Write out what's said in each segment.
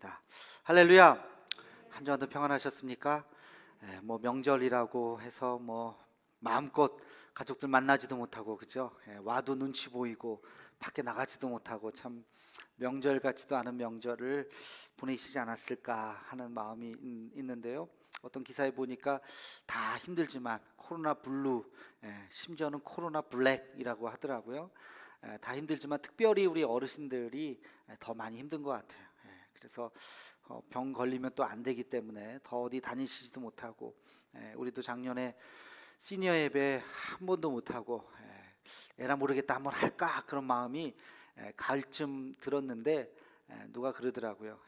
기도하겠습니다. 할렐루야. 한 주간도 평안하셨습니까? 뭐 명절이라고 해서 뭐 마음껏 가족들 만나지도 못하고, 그죠? 와도 눈치 보이고 밖에 나가지도 못하고 참 명절 같지도 않은 명절을 보내시지 않았을까 하는 마음이 있는데요. 어떤 기사에 보니까 다 힘들지만 코로나 블루, 심지어는 코로나 블랙이라고 하더라고요. 다 힘들지만 특별히 우리 어르신들이 더 많이 힘든 것 같아요. 그래서 병 걸리면 또 안 되기 때문에 더 어디 다니시지도 못하고, 우리도 작년에 시니어 예배 한 번도 못하고, 에라 모르겠다 한번 할까 그런 마음이 가을쯤 들었는데, 누가 그러더라고요.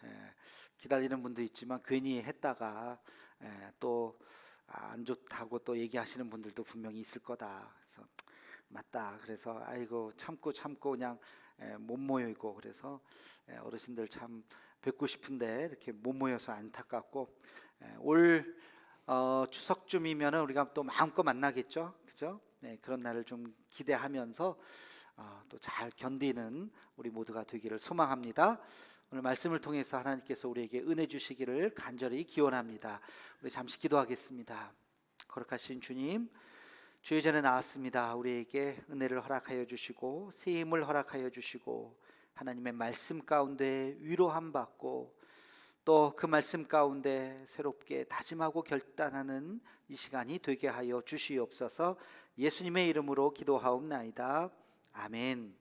기다리는 분도 있지만 괜히 했다가 또 안 좋다고 또 얘기하시는 분들도 분명히 있을 거다. 그래서 맞다. 그래서 아이고 참고 그냥 못 모이고, 그래서 어르신들 참 뵙고 싶은데 이렇게 못 모여서 안타깝고, 올 추석쯤이면은 우리가 또 마음껏 만나겠죠, 그죠? 그런 날을 좀 기대하면서 또 잘 견디는 우리 모두가 되기를 소망합니다. 오늘 말씀을 통해서 하나님께서 우리에게 은혜 주시기를 간절히 기원합니다. 우리 잠시 기도하겠습니다. 거룩하신 주님, 주의 전에 나왔습니다. 우리에게 은혜를 허락하여 주시고 새 힘을 허락하여 주시고 하나님의 말씀 가운데 위로함 받고 또 그 말씀 가운데 새롭게 다짐하고 결단하는 이 시간이 되게 하여 주시옵소서. 예수님의 이름으로 기도하옵나이다. 아멘.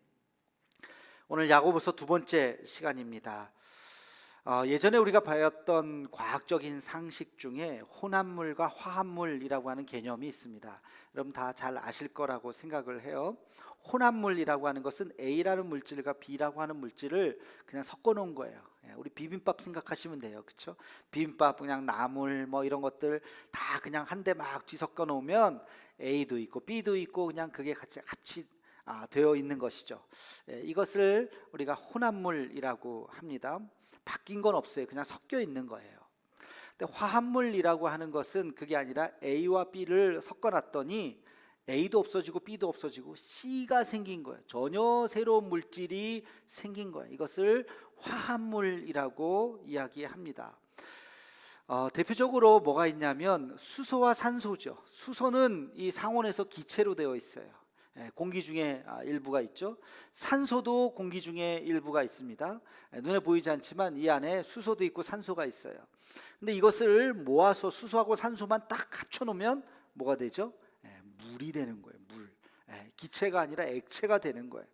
오늘 야고보서 두 번째 시간입니다. 예전에 우리가 배웠던 과학적인 상식 중에 혼합물과 화합물이라고 하는 개념이 있습니다. 여러분 다 잘 아실 거라고 생각을 해요. 혼합물이라고 하는 것은 A라는 물질과 B라고 하는 물질을 그냥 섞어 놓은 거예요. 우리 비빔밥 생각하시면 돼요, 그렇죠? 비빔밥 그냥 나물 뭐 이런 것들 다 그냥 한데 막 뒤섞어 놓으면 A도 있고 B도 있고 그냥 그게 같이 되어 있는 것이죠. 이것을 우리가 혼합물이라고 합니다. 바뀐 건 없어요. 그냥 섞여 있는 거예요. 근데 화합물이라고 하는 것은 그게 아니라 A와 B를 섞어놨더니 A도 없어지고 B도 없어지고 C가 생긴 거예요. 전혀 새로운 물질이 생긴 거예요. 이것을 화합물이라고 이야기합니다. 대표적으로 뭐가 있냐면 수소와 산소죠. 수소는 이 상온에서 기체로 되어 있어요. 공기 중에 일부가 있죠. 산소도 공기 중에 일부가 있습니다. 눈에 보이지 않지만 이 안에 수소도 있고 산소가 있어요. 근데 이것을 모아서 수소하고 산소만 딱 합쳐 놓으면 뭐가 되죠? 물이 되는 거예요. 물. 기체가 아니라 액체가 되는 거예요.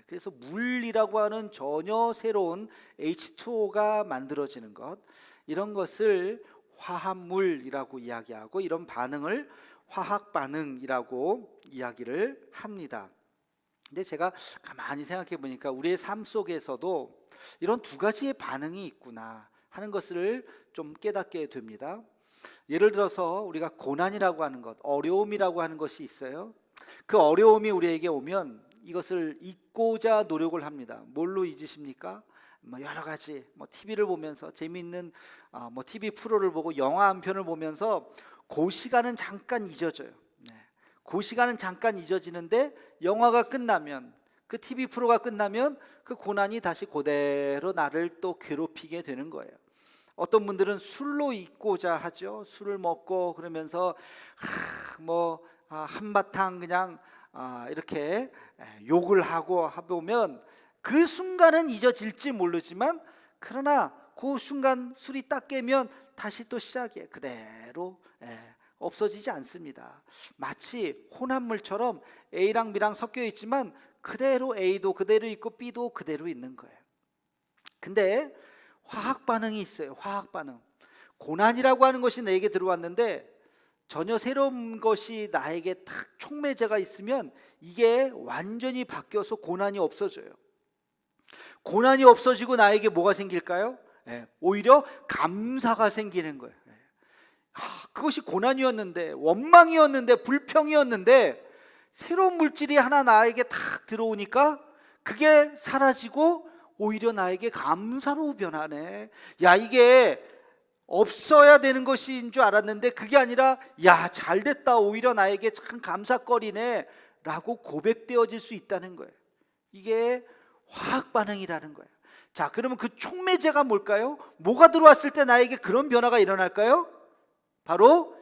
그래서 물이라고 하는 전혀 새로운 H2O가 만들어지는 것, 이런 것을 화합물이라고 이야기하고, 이런 반응을 화학 반응이라고 이야기를 합니다. 근데 제가 가만히 생각해 보니까 우리의 삶 속에서도 이런 두 가지의 반응이 있구나 하는 것을 좀 깨닫게 됩니다. 예를 들어서 우리가 고난이라고 하는 것, 어려움이라고 하는 것이 있어요. 그 어려움이 우리에게 오면 이것을 잊고자 노력을 합니다. 뭘로 잊으십니까? 여러 가지 TV를 보면서 재미있는 TV 프로를 보고 영화 한 편을 보면서 그 시간은 잠깐 잊어져요. 그 시간은 잠깐 잊어지는데 영화가 끝나면, 그 TV 프로가 끝나면 그 고난이 다시 그대로 나를 또 괴롭히게 되는 거예요. 어떤 분들은 술로 잊고자 하죠. 술을 먹고 그러면서 한바탕 그냥 이렇게 욕을 하고 보면 그 순간은 잊어질지 모르지만, 그러나 그 순간 술이 딱 깨면 다시 또 시작이에요. 그대로 없어지지 않습니다. 마치 혼합물처럼 A랑 B랑 섞여 있지만 그대로 A도 그대로 있고 B도 그대로 있는 거예요. 근데 화학 반응이 있어요. 화학 반응. 고난이라고 하는 것이 내게 들어왔는데 전혀 새로운 것이 나에게 딱 촉매제가 있으면 이게 완전히 바뀌어서 고난이 없어져요. 고난이 없어지고 나에게 뭐가 생길까요? 오히려 감사가 생기는 거예요. 그것이 고난이었는데, 원망이었는데, 불평이었는데 새로운 물질이 하나 나에게 탁 들어오니까 그게 사라지고 오히려 나에게 감사로 변하네. 야, 이게 없어야 되는 것인 줄 알았는데 그게 아니라 야, 잘됐다, 오히려 나에게 참 감사거리네 라고 고백되어질 수 있다는 거예요. 이게 화학 반응이라는 거예요. 자, 그러면 그 촉매제가 뭘까요? 뭐가 들어왔을 때 나에게 그런 변화가 일어날까요? 바로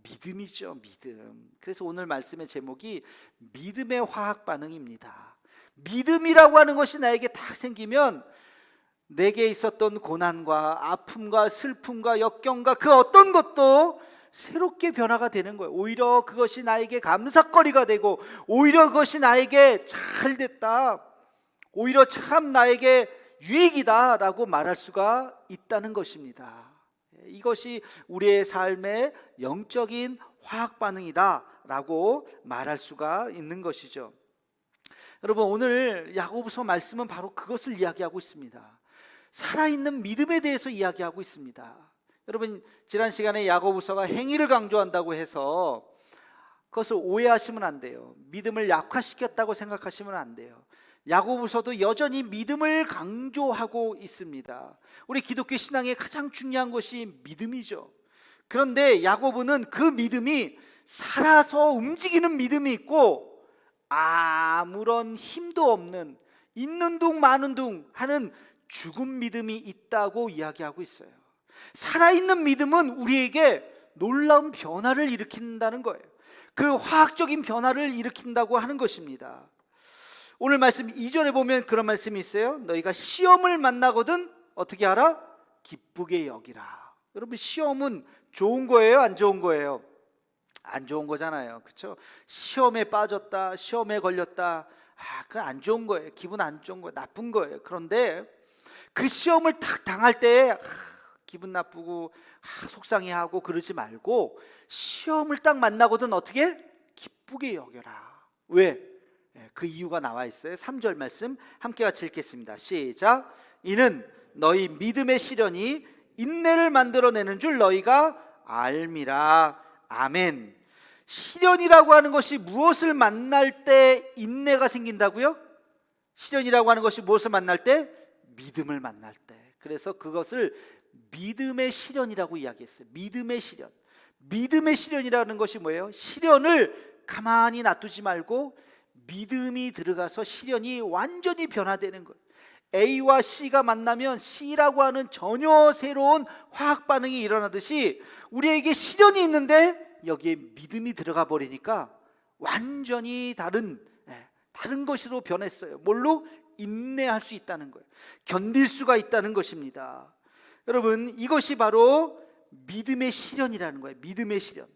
믿음이죠. 믿음. 그래서 오늘 말씀의 제목이 믿음의 화학 반응입니다. 믿음이라고 하는 것이 나에게 딱 생기면 내게 있었던 고난과 아픔과 슬픔과 역경과 그 어떤 것도 새롭게 변화가 되는 거예요. 오히려 그것이 나에게 감사거리가 되고, 오히려 그것이 나에게 잘 됐다, 오히려 참 나에게 유익이다 라고 말할 수가 있다는 것입니다. 이것이 우리의 삶의 영적인 화학 반응이다 라고 말할 수가 있는 것이죠. 여러분, 오늘 야고보서 말씀은 바로 그것을 이야기하고 있습니다. 살아있는 믿음에 대해서 이야기하고 있습니다. 여러분, 지난 시간에 야고보서가 행위를 강조한다고 해서 그것을 오해하시면 안 돼요. 믿음을 약화시켰다고 생각하시면 안 돼요. 야고보서도 여전히 믿음을 강조하고 있습니다. 우리 기독교 신앙의 가장 중요한 것이 믿음이죠. 그런데 야고보는 그 믿음이 살아서 움직이는 믿음이 있고, 아무런 힘도 없는, 있는 둥 마는 둥 하는 죽은 믿음이 있다고 이야기하고 있어요. 살아있는 믿음은 우리에게 놀라운 변화를 일으킨다는 거예요. 그 화학적인 변화를 일으킨다고 하는 것입니다. 오늘 말씀 2절에 보면 그런 말씀이 있어요. 너희가 시험을 만나거든 어떻게 하라? 기쁘게 여기라. 여러분, 시험은 좋은 거예요? 안 좋은 거예요? 안 좋은 거잖아요. 그렇죠? 시험에 빠졌다, 시험에 걸렸다, 그건 안 좋은 거예요. 기분 안 좋은 거예요. 나쁜 거예요. 그런데 그 시험을 탁 당할 때 기분 나쁘고 속상해하고 그러지 말고, 시험을 딱 만나거든 어떻게? 기쁘게 여겨라. 왜? 그 이유가 나와 있어요. 3절 말씀 함께 같이 읽겠습니다. 시작. 이는 너희 믿음의 시련이 인내를 만들어내는 줄 너희가 알미라. 아멘. 시련이라고 하는 것이 무엇을 만날 때 인내가 생긴다고요? 시련이라고 하는 것이 무엇을 만날 때? 믿음을 만날 때. 그래서 그것을 믿음의 시련이라고 이야기했어요. 믿음의 시련. 믿음의 시련이라는 것이 뭐예요? 시련을 가만히 놔두지 말고 믿음이 들어가서 시련이 완전히 변화되는 거예요. A와 C가 만나면 C라고 하는 전혀 새로운 화학 반응이 일어나듯이 우리에게 시련이 있는데 여기에 믿음이 들어가 버리니까 완전히 다른 것으로 변했어요. 뭘로? 인내할 수 있다는 거예요. 견딜 수가 있다는 것입니다. 여러분, 이것이 바로 믿음의 시련이라는 거예요. 믿음의 시련.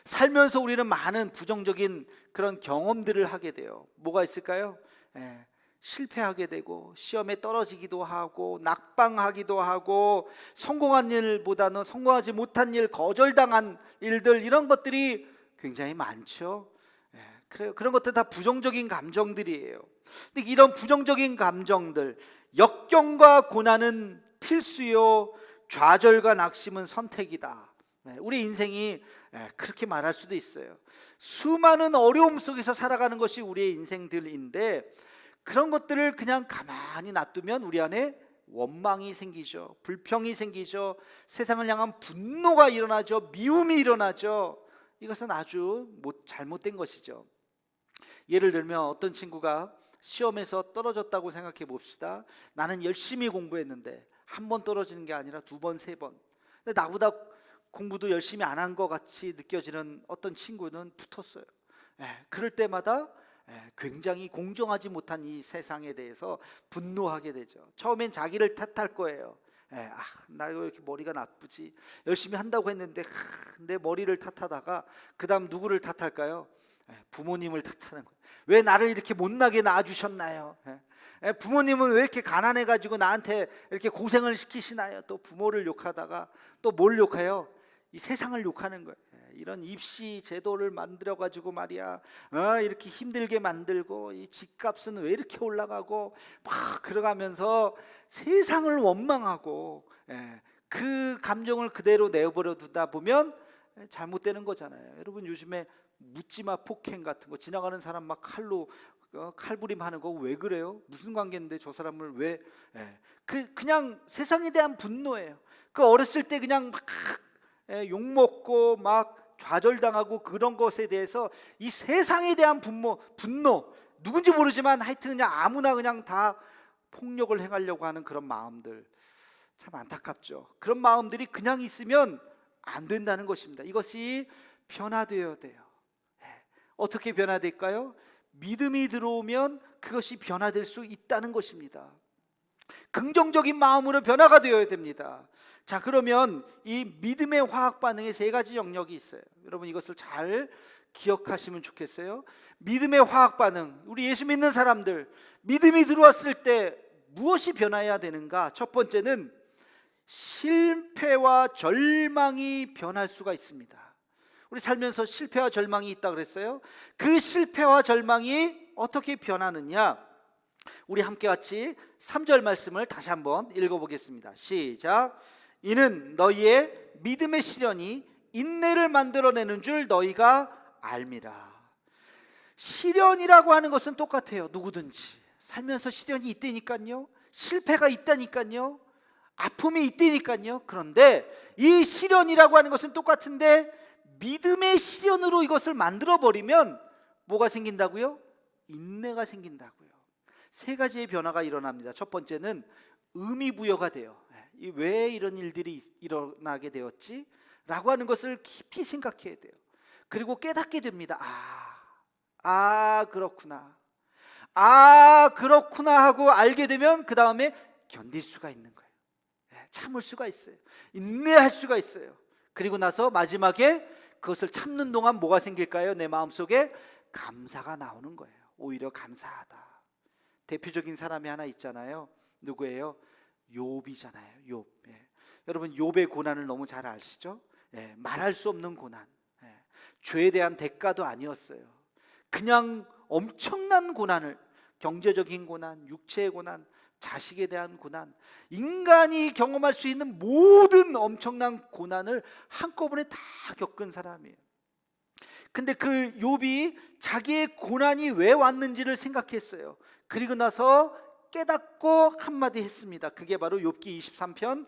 살면서 우리는 많은 부정적인 그런 경험들을 하게 돼요. 뭐가 있을까요? 실패하게 되고, 시험에 떨어지기도 하고, 낙방하기도 하고, 성공한 일보다는 성공하지 못한 일, 거절당한 일들, 이런 것들이 굉장히 많죠. 그런 것들 다 부정적인 감정들이에요. 근데 이런 부정적인 감정들, 역경과 고난은 필수요, 좌절과 낙심은 선택이다. 우리 인생이 그렇게 말할 수도 있어요. 수많은 어려움 속에서 살아가는 것이 우리의 인생들인데, 그런 것들을 그냥 가만히 놔두면 우리 안에 원망이 생기죠. 불평이 생기죠. 세상을 향한 분노가 일어나죠. 미움이 일어나죠. 이것은 아주 잘못된 것이죠. 예를 들면 어떤 친구가 시험에서 떨어졌다고 생각해 봅시다. 나는 열심히 공부했는데 한 번 떨어지는 게 아니라 두 번, 세 번. 근데 나보다 공부도 열심히 안 한 것 같이 느껴지는 어떤 친구는 붙었어요. 그럴 때마다 굉장히 공정하지 못한 이 세상에 대해서 분노하게 되죠. 처음엔 자기를 탓할 거예요. 나 왜 이렇게 머리가 나쁘지? 열심히 한다고 했는데 내 머리를 탓하다가 그 다음 누구를 탓할까요? 부모님을 탓하는 거예요. 왜 나를 이렇게 못나게 낳아주셨나요? 부모님은 왜 이렇게 가난해가지고 나한테 이렇게 고생을 시키시나요? 또 부모를 욕하다가 또 뭘 욕해요? 이 세상을 욕하는 거예요. 이런 입시 제도를 만들어가지고 말이야, 이렇게 힘들게 만들고, 이 집값은 왜 이렇게 올라가고, 막 그러가면서 세상을 원망하고, 그 감정을 그대로 내버려 두다 보면 잘못되는 거잖아요. 여러분, 요즘에 묻지마 폭행 같은 거, 지나가는 사람 막 칼로 칼부림하는 거 왜 그래요? 무슨 관계인데 저 사람을 왜? 그냥 세상에 대한 분노예요. 그 어렸을 때 그냥 막 욕먹고 막 좌절당하고 그런 것에 대해서 이 세상에 대한 분노, 누군지 모르지만 하여튼 그냥 아무나 그냥 다 폭력을 행하려고 하는 그런 마음들, 참 안타깝죠. 그런 마음들이 그냥 있으면 안 된다는 것입니다. 이것이 변화되어야 돼요. 어떻게 변화될까요? 믿음이 들어오면 그것이 변화될 수 있다는 것입니다. 긍정적인 마음으로 변화가 되어야 됩니다. 자, 그러면 이 믿음의 화학 반응에 세 가지 영역이 있어요. 여러분 이것을 잘 기억하시면 좋겠어요. 믿음의 화학 반응, 우리 예수 믿는 사람들 믿음이 들어왔을 때 무엇이 변화해야 되는가? 첫 번째는 실패와 절망이 변할 수가 있습니다. 우리 살면서 실패와 절망이 있다 그랬어요. 그 실패와 절망이 어떻게 변하느냐? 우리 함께 같이 3절 말씀을 다시 한번 읽어보겠습니다. 시작. 이는 너희의 믿음의 시련이 인내를 만들어내는 줄 너희가 알미라. 시련이라고 하는 것은 똑같아요. 누구든지 살면서 시련이 있다니까요. 실패가 있다니까요. 아픔이 있다니까요. 그런데 이 시련이라고 하는 것은 똑같은데 믿음의 시련으로 이것을 만들어버리면 뭐가 생긴다고요? 인내가 생긴다고요. 세 가지의 변화가 일어납니다. 첫 번째는 의미 부여가 돼요. 왜 이런 일들이 일어나게 되었지? 라고 하는 것을 깊이 생각해야 돼요. 그리고 깨닫게 됩니다. 그렇구나. 그렇구나 하고 알게 되면 그 다음에 견딜 수가 있는 거예요. 참을 수가 있어요. 인내할 수가 있어요. 그리고 나서 마지막에 그것을 참는 동안 뭐가 생길까요? 내 마음속에 감사가 나오는 거예요. 오히려 감사하다. 대표적인 사람이 하나 있잖아요. 누구예요? 욥이잖아요. 욥. 여러분 욥의 고난을 너무 잘 아시죠? 말할 수 없는 고난. 죄에 대한 대가도 아니었어요. 그냥 엄청난 고난을, 경제적인 고난, 육체의 고난, 자식에 대한 고난, 인간이 경험할 수 있는 모든 엄청난 고난을 한꺼번에 다 겪은 사람이에요. 근데 그 욥이 자기의 고난이 왜 왔는지를 생각했어요. 그리고 나서 깨닫고 한마디 했습니다. 그게 바로 욥기 23장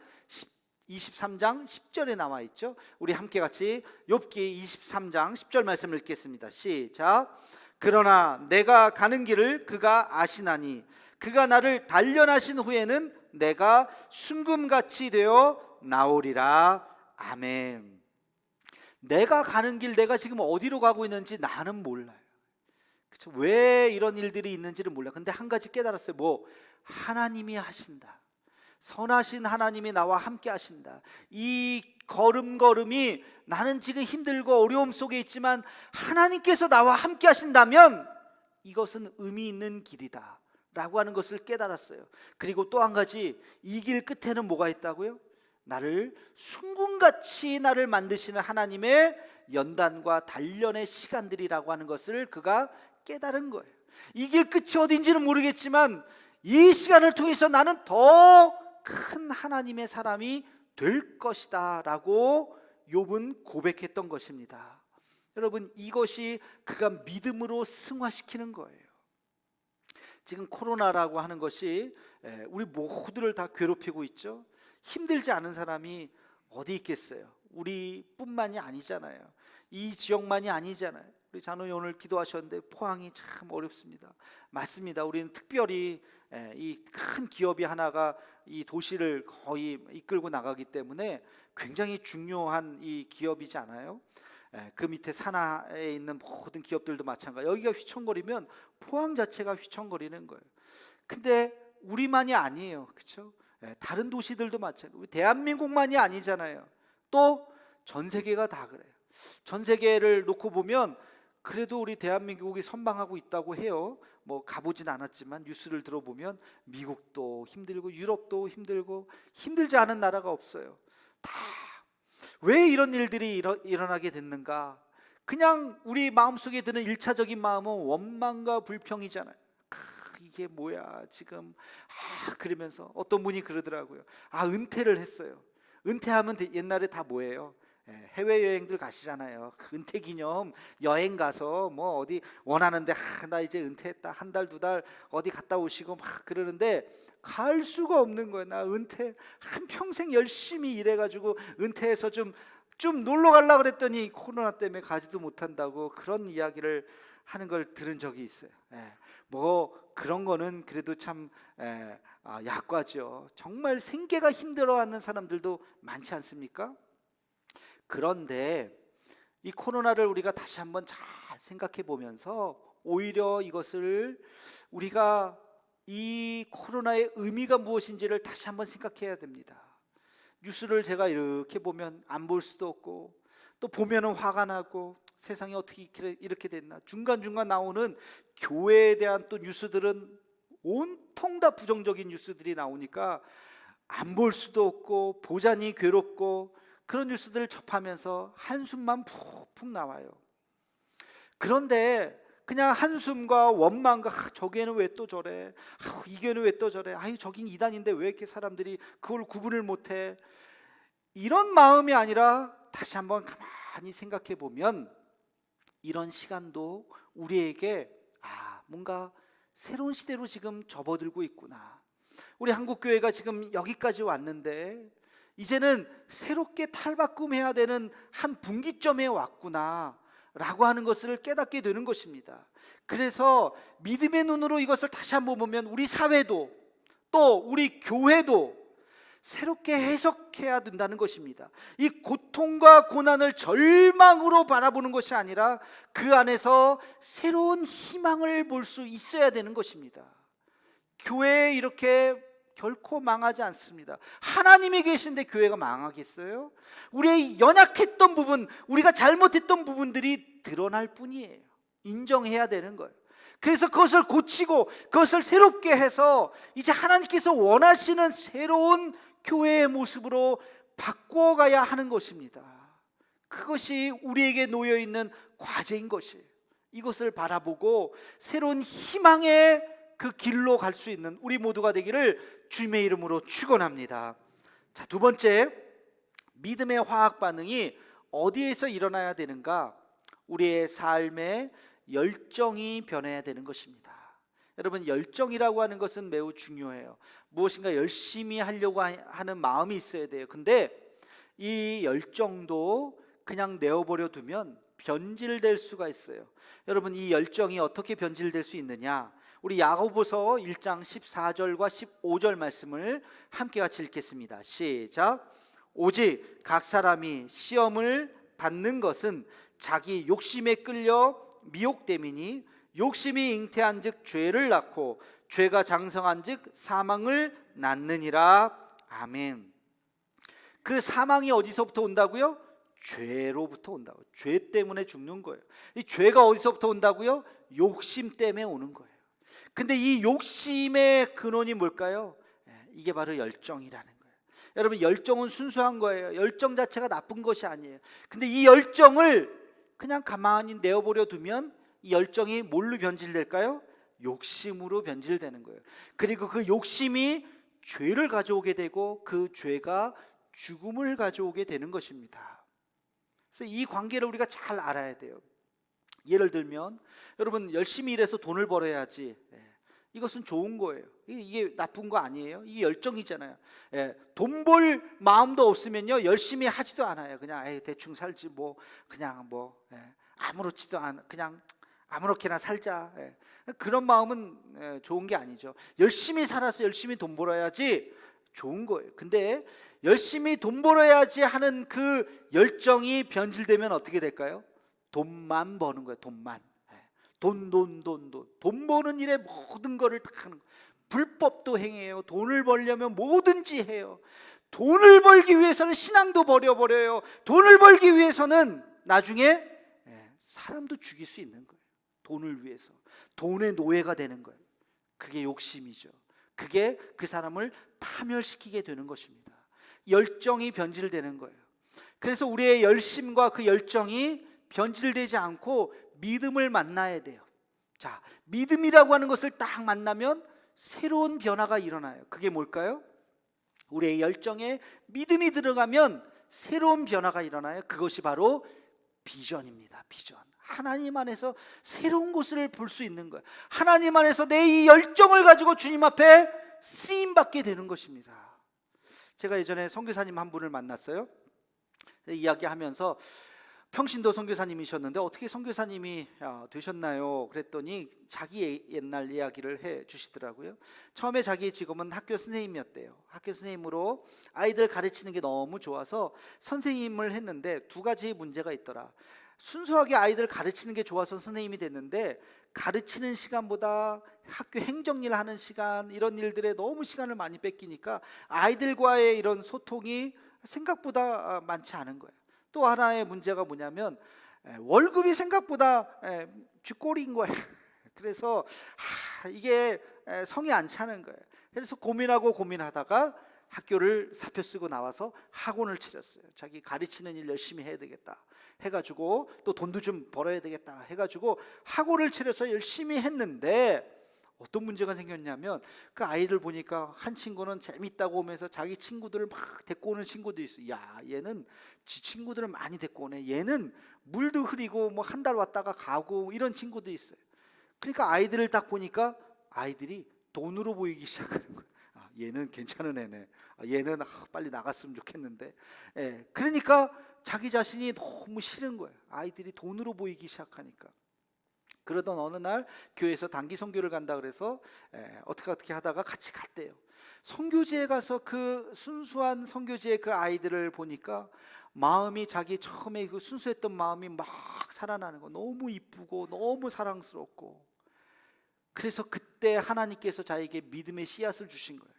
10절에 나와 있죠. 우리 함께 같이 욥기 23장 10절 말씀을 읽겠습니다. 시작. 그러나 내가 가는 길을 그가 아시나니 그가 나를 단련하신 후에는 내가 순금같이 되어 나오리라. 아멘. 내가 가는 길, 내가 지금 어디로 가고 있는지 나는 몰라요. 그쵸? 왜 이런 일들이 있는지를 몰라요. 근데 한 가지 깨달았어요. 하나님이 하신다. 선하신 하나님이 나와 함께 하신다. 이 걸음걸음이 나는 지금 힘들고 어려움 속에 있지만 하나님께서 나와 함께 하신다면 이것은 의미 있는 길이다 라고 하는 것을 깨달았어요. 그리고 또 한 가지, 이 길 끝에는 뭐가 있다고요? 나를 순금같이 나를 만드시는 하나님의 연단과 단련의 시간들이라고 하는 것을 그가 깨달은 거예요. 이 길 끝이 어딘지는 모르겠지만 이 시간을 통해서 나는 더 큰 하나님의 사람이 될 것이다 라고 욥은 고백했던 것입니다. 여러분 이것이 그가 믿음으로 승화시키는 거예요. 지금 코로나라고 하는 것이 우리 모두를 다 괴롭히고 있죠. 힘들지 않은 사람이 어디 있겠어요? 우리뿐만이 아니잖아요. 이 지역만이 아니잖아요. 우리 장로님 오늘 기도하셨는데 포항이 참 어렵습니다. 맞습니다. 우리는 특별히 이 큰 기업이 하나가 이 도시를 거의 이끌고 나가기 때문에 굉장히 중요한 이 기업이지 않아요? 그 밑에 산하에 있는 모든 기업들도 마찬가지. 여기가 휘청거리면 포항 자체가 휘청거리는 거예요. 근데 우리만이 아니에요, 그렇죠? 다른 도시들도 마찬가지. 우리 대한민국만이 아니잖아요. 또 전 세계가 다 그래요. 전 세계를 놓고 보면 그래도 우리 대한민국이 선방하고 있다고 해요. 가보진 않았지만 뉴스를 들어보면 미국도 힘들고 유럽도 힘들고 힘들지 않은 나라가 없어요. 다 왜 이런 일들이 일어나게 됐는가? 그냥 우리 마음속에 드는 1차적인 마음은 원망과 불평이잖아요. 이게 뭐야 지금. 그러면서 어떤 분이 그러더라고요. 은퇴를 했어요. 은퇴하면 옛날에 다 뭐예요? 해외여행들 가시잖아요. 그 은퇴 기념 여행 가서 어디 원하는데 나 이제 은퇴했다, 한 달, 두 달 어디 갔다 오시고 막 그러는데 갈 수가 없는 거예요. 나 은퇴 한평생 열심히 일해가지고 은퇴해서 좀 놀러 가려고 그랬더니 코로나 때문에 가지도 못한다고 그런 이야기를 하는 걸 들은 적이 있어요. 그런 거는 그래도 참 약과죠. 정말 생계가 힘들어하는 사람들도 많지 않습니까? 그런데 이 코로나를 우리가 다시 한번 잘 생각해 보면서 오히려 이것을 우리가 이 코로나의 의미가 무엇인지를 다시 한번 생각해야 됩니다. 뉴스를 제가 이렇게 보면 안 볼 수도 없고, 또 보면은 화가 나고, 세상이 어떻게 이렇게 됐나. 중간중간 나오는 교회에 대한 또 뉴스들은 온통 다 부정적인 뉴스들이 나오니까 안 볼 수도 없고 보자니 괴롭고, 그런 뉴스들을 접하면서 한숨만 푹푹 나와요. 그런데 그냥 한숨과 원망과 저기에는 왜 또 저래, 이 교회는 왜 또 저래, 저긴 이단인데 왜 이렇게 사람들이 그걸 구분을 못해, 이런 마음이 아니라 다시 한번 가만히 생각해 보면 이런 시간도 우리에게 뭔가 새로운 시대로 지금 접어들고 있구나. 우리 한국교회가 지금 여기까지 왔는데 이제는 새롭게 탈바꿈해야 되는 한 분기점에 왔구나 라고 하는 것을 깨닫게 되는 것입니다. 그래서 믿음의 눈으로 이것을 다시 한번 보면 우리 사회도 또 우리 교회도 새롭게 해석해야 된다는 것입니다. 이 고통과 고난을 절망으로 바라보는 것이 아니라 그 안에서 새로운 희망을 볼 수 있어야 되는 것입니다. 교회 이렇게 결코 망하지 않습니다. 하나님이 계신데 교회가 망하겠어요? 우리의 연약했던 부분, 우리가 잘못했던 부분들이 드러날 뿐이에요. 인정해야 되는 거예요. 그래서 그것을 고치고 그것을 새롭게 해서 이제 하나님께서 원하시는 새로운 교회의 모습으로 바꾸어 가야 하는 것입니다. 그것이 우리에게 놓여 있는 과제인 것이에요. 이것을 바라보고 새로운 희망의 그 길로 갈 수 있는 우리 모두가 되기를 주님의 이름으로 축원합니다. 자, 두 번째, 믿음의 화학 반응이 어디에서 일어나야 되는가? 우리의 삶의 열정이 변해야 되는 것입니다. 여러분, 열정이라고 하는 것은 매우 중요해요. 무엇인가 열심히 하려고 하는 마음이 있어야 돼요. 근데 이 열정도 그냥 내어버려 두면 변질될 수가 있어요. 여러분, 이 열정이 어떻게 변질될 수 있느냐? 우리 야고보서 1장 14절과 15절 말씀을 함께 같이 읽겠습니다. 시작. 오직 각 사람이 시험을 받는 것은 자기 욕심에 끌려 미혹됨이니 욕심이 잉태한즉 죄를 낳고 죄가 장성한즉 사망을 낳느니라. 아멘. 그 사망이 어디서부터 온다고요? 죄로부터 온다고. 죄 때문에 죽는 거예요. 이 죄가 어디서부터 온다고요? 욕심 때문에 오는 거예요. 근데 이 욕심의 근원이 뭘까요? 이게 바로 열정이라는 거예요. 여러분, 열정은 순수한 거예요. 열정 자체가 나쁜 것이 아니에요. 근데 이 열정을 그냥 가만히 내어버려 두면 이 열정이 뭘로 변질될까요? 욕심으로 변질되는 거예요. 그리고 그 욕심이 죄를 가져오게 되고 그 죄가 죽음을 가져오게 되는 것입니다. 그래서 이 관계를 우리가 잘 알아야 돼요. 예를 들면 여러분, 열심히 일해서 돈을 벌어야지, 이것은 좋은 거예요. 이게 나쁜 거 아니에요. 이게 열정이잖아요. 돈 벌 마음도 없으면요 열심히 하지도 않아요. 그냥 대충 살지 그냥 아무렇지도 않아, 그냥 아무렇게나 살자. 그런 마음은 좋은 게 아니죠. 열심히 살아서 열심히 돈 벌어야지 좋은 거예요. 근데 열심히 돈 벌어야지 하는 그 열정이 변질되면 어떻게 될까요? 돈만 버는 거예요. 돈 버는 일에 모든 거를 다 하는 거예요. 불법도 행해요. 돈을 벌려면 뭐든지 해요. 돈을 벌기 위해서는 신앙도 버려버려요. 돈을 벌기 위해서는 나중에 사람도 죽일 수 있는 거예요. 돈을 위해서 돈의 노예가 되는 거예요. 그게 욕심이죠. 그게 그 사람을 파멸시키게 되는 것입니다. 열정이 변질되는 거예요. 그래서 우리의 열심과 그 열정이 변질되지 않고 믿음을 만나야 돼요. 자, 믿음이라고 하는 것을 딱 만나면 새로운 변화가 일어나요. 그게 뭘까요? 우리의 열정에 믿음이 들어가면 새로운 변화가 일어나요. 그것이 바로 비전입니다. 비전. 하나님 안에서 새로운 것을 볼 수 있는 거예요. 하나님 안에서 내 이 열정을 가지고 주님 앞에 쓰임 받게 되는 것입니다. 제가 예전에 선교사님 한 분을 만났어요. 이야기하면서 평신도 선교사님이셨는데 어떻게 선교사님이 되셨나요? 그랬더니 자기 옛날 이야기를 해 주시더라고요. 처음에 자기 직업은 학교 선생님이었대요. 학교 선생님으로 아이들 가르치는 게 너무 좋아서 선생님을 했는데 두 가지 문제가 있더라. 순수하게 아이들 가르치는 게 좋아서 선생님이 됐는데 가르치는 시간보다 학교 행정일 하는 시간, 이런 일들에 너무 시간을 많이 뺏기니까 아이들과의 이런 소통이 생각보다 많지 않은 거예요. 또 하나의 문제가 뭐냐면 월급이 생각보다 쥐꼬리인 거예요. 그래서 이게 성이 안 차는 거예요. 그래서 고민하고 고민하다가 학교를 사표 쓰고 나와서 학원을 차렸어요. 자기 가르치는 일 열심히 해야 되겠다 해가지고, 또 돈도 좀 벌어야 되겠다 해가지고 학원을 차려서 열심히 했는데 어떤 문제가 생겼냐면, 그 아이를 보니까 한 친구는 재밌다고 오면서 자기 친구들을 막 데리고 오는 친구도 있어요. 야, 얘는 지 친구들을 많이 데리고 오네. 얘는 물도 흐리고 뭐 한 달 왔다가 가고 이런 친구도 있어요. 그러니까 아이들을 딱 보니까 아이들이 돈으로 보이기 시작하는 거예요. 얘는 괜찮은 애네. 얘는 빨리 나갔으면 좋겠는데. 그러니까 자기 자신이 너무 싫은 거예요. 아이들이 돈으로 보이기 시작하니까. 그러던 어느 날 교회에서 단기 선교를 간다 그래서 어떻게 하다가 같이 갔대요. 선교지에 가서 그 순수한 선교지의 그 아이들을 보니까 마음이, 자기 처음에 그 순수했던 마음이 막 살아나는 거, 너무 이쁘고 너무 사랑스럽고. 그래서 그때 하나님께서 자기에게 믿음의 씨앗을 주신 거예요.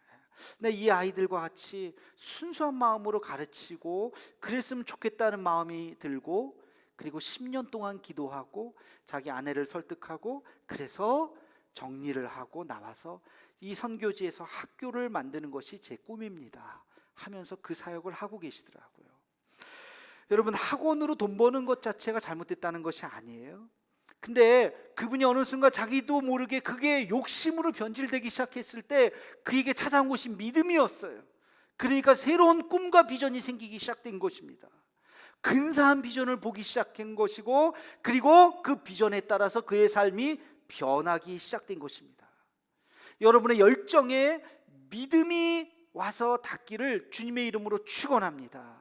이 아이들과 같이 순수한 마음으로 가르치고 그랬으면 좋겠다는 마음이 들고, 그리고 10년 동안 기도하고 자기 아내를 설득하고 그래서 정리를 하고 나와서 이 선교지에서 학교를 만드는 것이 제 꿈입니다 하면서 그 사역을 하고 계시더라고요. 여러분, 학원으로 돈 버는 것 자체가 잘못됐다는 것이 아니에요. 근데 그분이 어느 순간 자기도 모르게 그게 욕심으로 변질되기 시작했을 때 그에게 찾아온 것이 믿음이었어요. 그러니까 새로운 꿈과 비전이 생기기 시작된 것입니다. 근사한 비전을 보기 시작한 것이고, 그리고 그 비전에 따라서 그의 삶이 변하기 시작된 것입니다. 여러분의 열정에 믿음이 와서 닿기를 주님의 이름으로 축원합니다.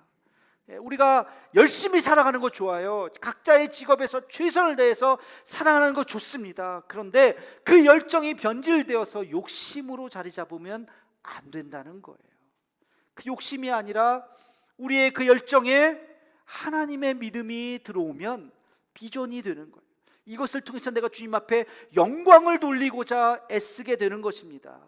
우리가 열심히 살아가는 거 좋아요. 각자의 직업에서 최선을 다해서 살아가는 거 좋습니다. 그런데 그 열정이 변질되어서 욕심으로 자리 잡으면 안 된다는 거예요. 그 욕심이 아니라 우리의 그 열정에 하나님의 믿음이 들어오면 비전이 되는 거예요. 이것을 통해서 내가 주님 앞에 영광을 돌리고자 애쓰게 되는 것입니다.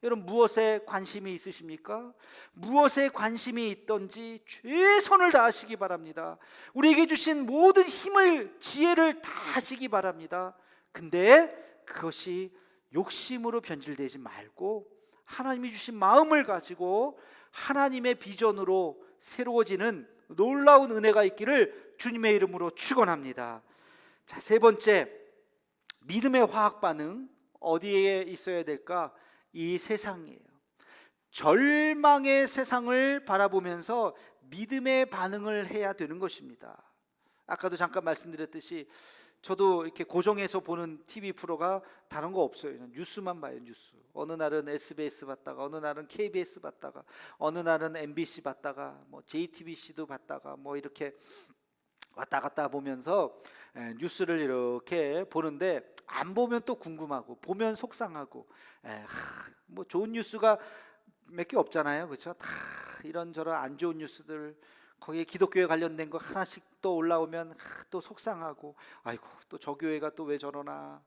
여러분, 무엇에 관심이 있으십니까? 무엇에 관심이 있던지 최선을 다하시기 바랍니다. 우리에게 주신 모든 힘을, 지혜를 다하시기 바랍니다. 근데 그것이 욕심으로 변질되지 말고 하나님이 주신 마음을 가지고 하나님의 비전으로 새로워지는 놀라운 은혜가 있기를 주님의 이름으로 축원합니다. 자, 세 번째, 믿음의 화학 반응 어디에 있어야 될까? 이 세상이에요. 절망의 세상을 바라보면서 믿음의 반응을 해야 되는 것입니다. 아까도 잠깐 말씀드렸듯이 저도 이렇게 고정해서 보는 TV 프로가 다른 거 없어요. 뉴스만 봐요. 뉴스. 어느 날은 SBS 봤다가, 어느 날은 KBS 봤다가, 어느 날은 MBC 봤다가, 뭐 JTBC도 봤다가, 뭐 이렇게 왔다 갔다 보면서 뉴스를 이렇게 보는데, 안 보면 또 궁금하고 보면 속상하고, 뭐 좋은 뉴스가 몇 개 없잖아요, 그렇죠? 다 이런저런 안 좋은 뉴스들, 거기에 기독교에 관련된 거 하나씩 또 올라오면 또 속상하고, 아이고 또 저 교회가 또 왜 저러나,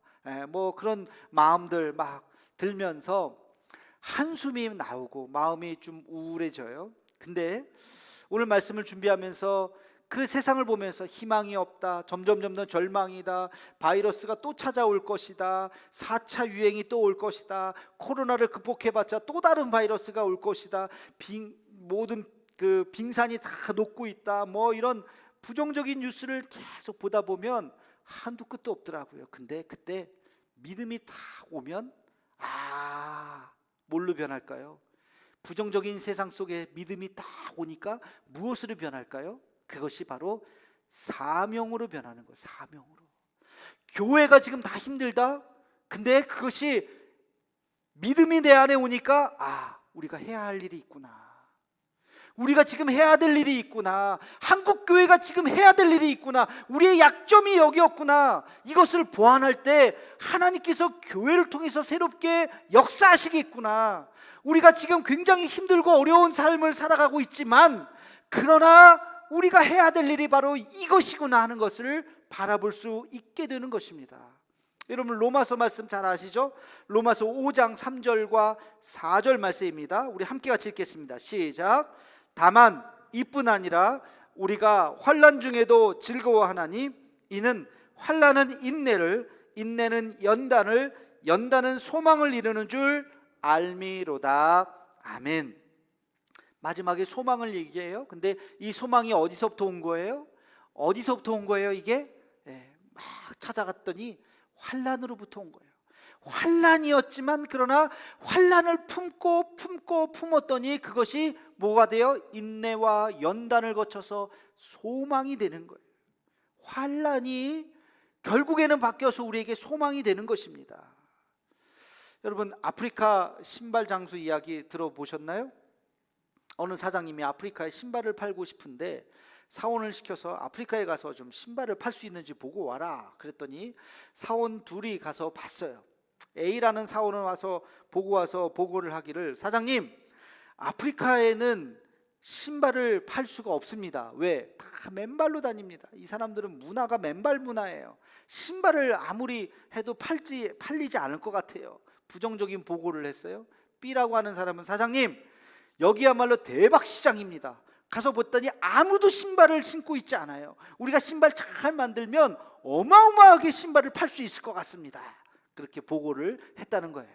뭐 그런 마음들 막 들면서 한숨이 나오고 마음이 좀 우울해져요. 근데 오늘 말씀을 준비하면서 그 세상을 보면서 희망이 없다, 점점 절망이다, 바이러스가 또 찾아올 것이다, 4차 유행이 또 올 것이다, 코로나를 극복해봤자 또 다른 바이러스가 올 것이다, 모든 그 빙산이 다 녹고 있다, 뭐 이런 부정적인 뉴스를 계속 보다 보면 한두 끝도 없더라고요. 근데 그때 믿음이 다 오면 뭘로 변할까요? 부정적인 세상 속에 믿음이 딱 오니까 무엇으로 변할까요? 그것이 바로 사명으로 변하는 거예요. 사명으로. 교회가 지금 다 힘들다? 근데 그것이 믿음이 내 안에 오니까 우리가 해야 할 일이 있구나. 우리가 지금 해야 될 일이 있구나. 한국교회가 지금 해야 될 일이 있구나. 우리의 약점이 여기였구나. 이것을 보완할 때 하나님께서 교회를 통해서 새롭게 역사하시겠구나. 우리가 지금 굉장히 힘들고 어려운 삶을 살아가고 있지만, 그러나 우리가 해야 될 일이 바로 이것이구나 하는 것을 바라볼 수 있게 되는 것입니다. 여러분, 로마서 말씀 잘 아시죠? 로마서 5장 3절과 4절 말씀입니다. 우리 함께 같이 읽겠습니다. 시작. 다만 이뿐 아니라 우리가 환난 중에도 즐거워하나니 이는 환난은 인내를, 인내는 연단을, 연단은 소망을 이루는 줄 알미로다. 아멘. 마지막에 소망을 얘기해요. 근데 이 소망이 어디서부터 온 거예요? 어디서부터 온 거예요? 이게 막 찾아갔더니 환난으로부터 온 거예요. 환난이었지만, 그러나 환난을 품었더니 그것이 뭐가 돼요? 인내와 연단을 거쳐서 소망이 되는 거예요. 환난이 결국에는 바뀌어서 우리에게 소망이 되는 것입니다. 여러분, 아프리카 신발 장수 이야기 들어보셨나요? 어느 사장님이 아프리카에 신발을 팔고 싶은데 사원을 시켜서 아프리카에 가서 좀 신발을 팔 수 있는지 보고 와라 그랬더니 사원 둘이 가서 봤어요. A라는 사원은 와서 보고를 하기를, 사장님, 아프리카에는 신발을 팔 수가 없습니다. 왜? 다 맨발로 다닙니다. 이 사람들은 문화가 맨발 문화예요. 신발을 아무리 해도 팔리지 않을 것 같아요. 부정적인 보고를 했어요. B라고 하는 사람은, 사장님, 여기야말로 대박 시장입니다. 가서 봤더니 아무도 신발을 신고 있지 않아요. 우리가 신발 잘 만들면 어마어마하게 신발을 팔 수 있을 것 같습니다. 그렇게 보고를 했다는 거예요.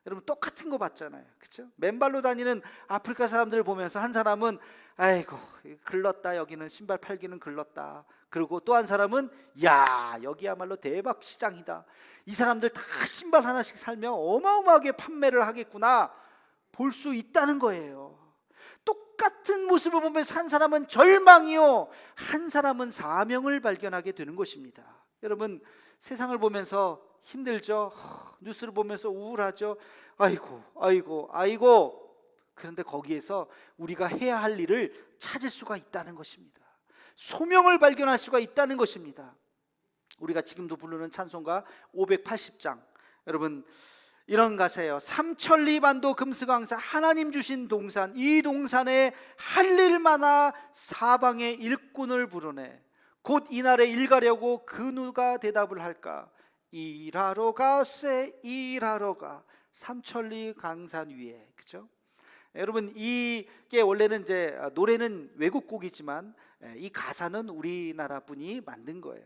여러분, 똑같은 거 봤잖아요. 그렇죠? 맨발로 다니는 아프리카 사람들을 보면서 한 사람은 아이고 글렀다, 여기는 신발 팔기는 글렀다. 그리고 또 한 사람은 야, 여기야말로 대박 시장이다. 이 사람들 다 신발 하나씩 살면 어마어마하게 판매를 하겠구나 볼 수 있다는 거예요. 똑같은 모습을 보면서 한 사람은 절망이요, 한 사람은 사명을 발견하게 되는 것입니다. 여러분, 세상을 보면서 힘들죠? 뉴스를 보면서 우울하죠? 아이고. 그런데 거기에서 우리가 해야 할 일을 찾을 수가 있다는 것입니다. 소명을 발견할 수가 있다는 것입니다. 우리가 지금도 부르는 찬송가 580장, 여러분 이런 가사예요. 삼천리반도 금수강산, 하나님 주신 동산, 이 동산에 할 일 많아 사방에 일꾼을 부르네. 곧 이날에 일가려고 그 누가 대답을 할까? 일하러 가세, 일하러 가, 삼천리 강산 위에. 그죠? 여러분, 이게 원래는 이제 노래는 외국 곡이지만 이 가사는 우리나라 분이 만든 거예요.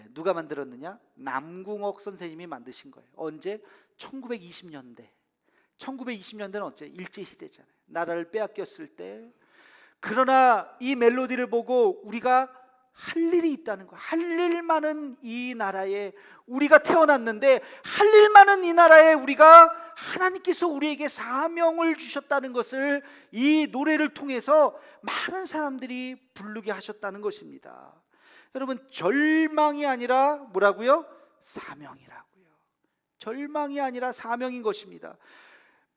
누가 만들었느냐? 남궁옥 선생님이 만드신 거예요. 언제? 1920년대. 1920년대는 어째? 일제시대잖아요. 나라를 빼앗겼을 때. 그러나 이 멜로디를 보고 우리가 할 일이 있다는 거, 할 일 많은 이 나라에 우리가 태어났는데, 할 일 많은 이 나라에 우리가 하나님께서 우리에게 사명을 주셨다는 것을 이 노래를 통해서 많은 사람들이 부르게 하셨다는 것입니다. 여러분, 절망이 아니라 뭐라고요? 사명이라고요. 절망이 아니라 사명인 것입니다.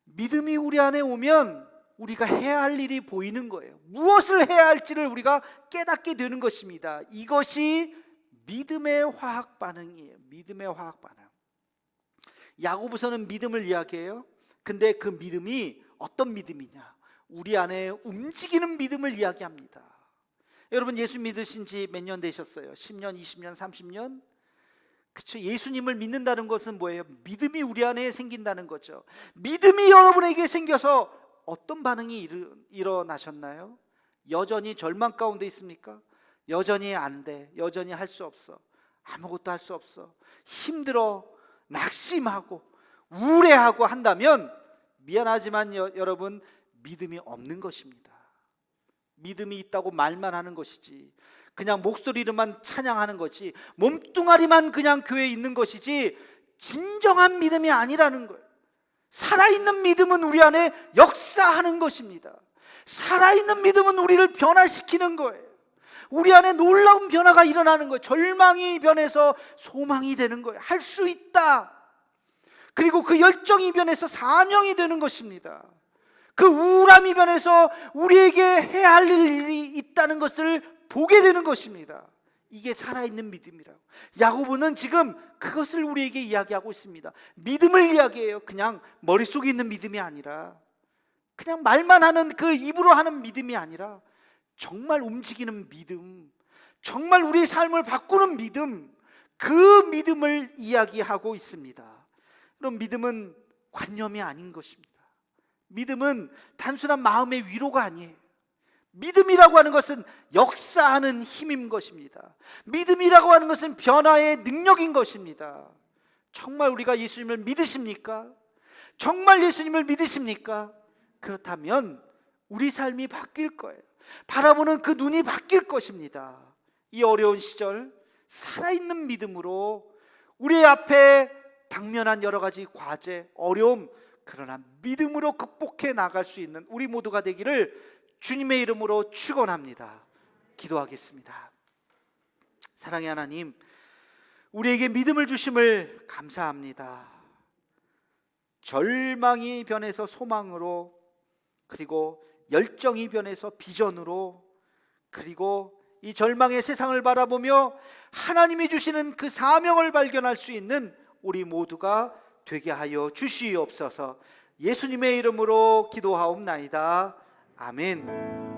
믿음이 우리 안에 오면 우리가 해야 할 일이 보이는 거예요. 무엇을 해야 할지를 우리가 깨닫게 되는 것입니다. 이것이 믿음의 화학 반응이에요. 믿음의 화학 반응. 야고보서는 믿음을 이야기해요. 근데 그 믿음이 어떤 믿음이냐? 우리 안에 움직이는 믿음을 이야기합니다. 여러분, 예수 믿으신 지 몇 년 되셨어요? 10년, 20년, 30년? 그렇죠? 예수님을 믿는다는 것은 뭐예요? 믿음이 우리 안에 생긴다는 거죠. 믿음이 여러분에게 생겨서 어떤 반응이 일어나셨나요? 여전히 절망 가운데 있습니까? 여전히 안 돼, 여전히 할 수 없어, 아무것도 할 수 없어, 힘들어, 낙심하고 우울해하고 한다면 미안하지만 여러분, 믿음이 없는 것입니다. 믿음이 있다고 말만 하는 것이지, 그냥 목소리로만 찬양하는 것이, 몸뚱아리만 그냥 교회에 있는 것이지 진정한 믿음이 아니라는 거예요. 살아있는 믿음은 우리 안에 역사하는 것입니다. 살아있는 믿음은 우리를 변화시키는 거예요. 우리 안에 놀라운 변화가 일어나는 거예요. 절망이 변해서 소망이 되는 거예요. 할 수 있다. 그리고 그 열정이 변해서 사명이 되는 것입니다. 그 우울함이 변해서 우리에게 해야 할 일이 있다는 것을 보게 되는 것입니다. 이게 살아있는 믿음이라고. 야고보는 지금 그것을 우리에게 이야기하고 있습니다. 믿음을 이야기해요. 그냥 머릿속에 있는 믿음이 아니라, 그냥 말만 하는 그 입으로 하는 믿음이 아니라 정말 움직이는 믿음, 정말 우리의 삶을 바꾸는 믿음, 그 믿음을 이야기하고 있습니다. 그럼 믿음은 관념이 아닌 것입니다. 믿음은 단순한 마음의 위로가 아니에요. 믿음이라고 하는 것은 역사하는 힘인 것입니다. 믿음이라고 하는 것은 변화의 능력인 것입니다. 정말 우리가 예수님을 믿으십니까? 정말 예수님을 믿으십니까? 그렇다면 우리 삶이 바뀔 거예요. 바라보는 그 눈이 바뀔 것입니다. 이 어려운 시절 살아있는 믿음으로 우리 앞에 당면한 여러 가지 과제, 어려움, 그러나 믿음으로 극복해 나갈 수 있는 우리 모두가 되기를 주님의 이름으로 축원합니다. 기도하겠습니다. 사랑의 하나님, 우리에게 믿음을 주심을 감사합니다. 절망이 변해서 소망으로, 그리고 열정이 변해서 비전으로, 그리고 이 절망의 세상을 바라보며 하나님이 주시는 그 사명을 발견할 수 있는 우리 모두가 되게 하여 주시옵소서. 예수님의 이름으로 기도하옵나이다. 아멘.